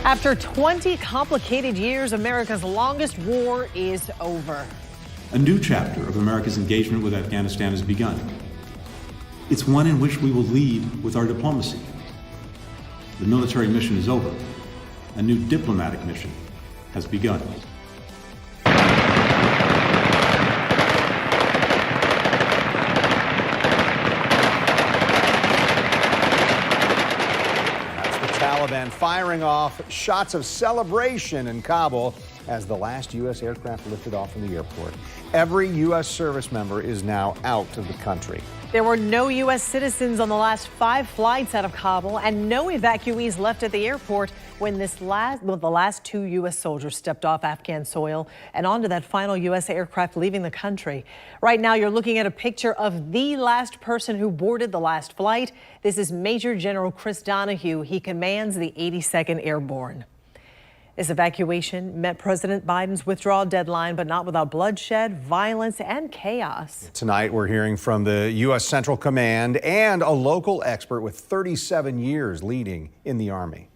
After 20 complicated years, America's longest war is over. A new chapter of America's engagement with Afghanistan has begun. It's one in which we will lead with our diplomacy. The military mission is over. A new diplomatic mission has begun. Taliban firing off shots of celebration in Kabul as the last U.S. aircraft lifted off from the airport. Every U.S. service member is now out of the country. There were no U.S. citizens on the last 5 flights out of Kabul and no evacuees left at the airport when the last 2 U.S. soldiers stepped off Afghan soil and onto that final U.S. aircraft leaving the country. Right now, you're looking at a picture of the last person who boarded the last flight. This is Major General Chris Donahue. He commands the 82nd Airborne. This evacuation met President Biden's withdrawal deadline, but not without bloodshed, violence, and chaos. Tonight, we're hearing from the U.S. Central Command and a local expert with 37 years leading in the Army.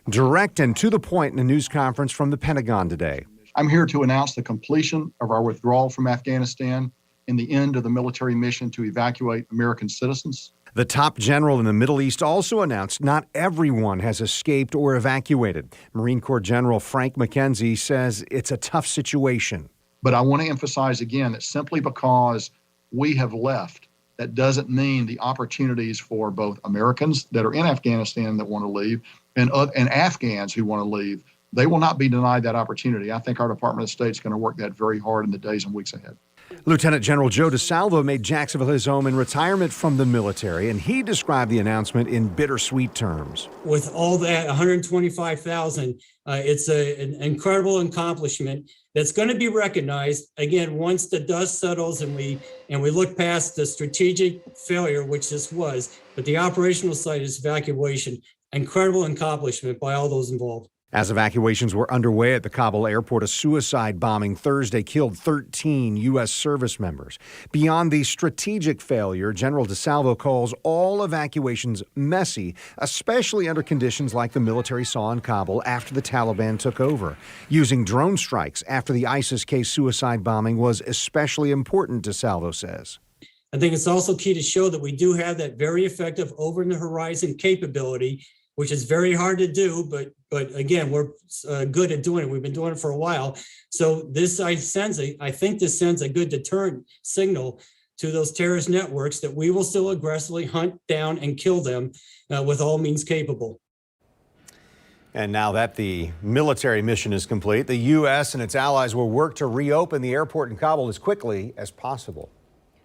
Direct and to the point in a news conference from the Pentagon today. I'm here to announce the completion of our withdrawal from Afghanistan and the end of the military mission to evacuate American citizens. The top general in the Middle East also announced not everyone has escaped or evacuated. Marine Corps General Frank McKenzie says it's a tough situation. But I want to emphasize again that simply because we have left, that doesn't mean the opportunities for both Americans that are in Afghanistan that want to leave and Afghans who want to leave, they will not be denied that opportunity. I think our Department of State is going to work that very hard in the days and weeks ahead. Lieutenant General Joe DeSalvo made Jacksonville his home in retirement from the military, and he described the announcement in bittersweet terms. With all that, 125,000, it's an incredible accomplishment that's going to be recognized again once the dust settles and we look past the strategic failure, which this was. But the operational side is evacuation. Incredible accomplishment by all those involved. As evacuations were underway at the Kabul airport, a suicide bombing Thursday killed 13 U.S. service members. Beyond the strategic failure, General DeSalvo calls all evacuations messy, especially under conditions like the military saw in Kabul after the Taliban took over. Using drone strikes after the ISIS-K suicide bombing was especially important, DeSalvo says. I think it's also key to show that we do have that very effective over-the-horizon capability, which is very hard to do, but again, we're good at doing it. We've been doing it for a while. So I think this sends a good deterrent signal to those terrorist networks that we will still aggressively hunt down and kill them with all means capable. And now that the military mission is complete, the U.S. and its allies will work to reopen the airport in Kabul as quickly as possible.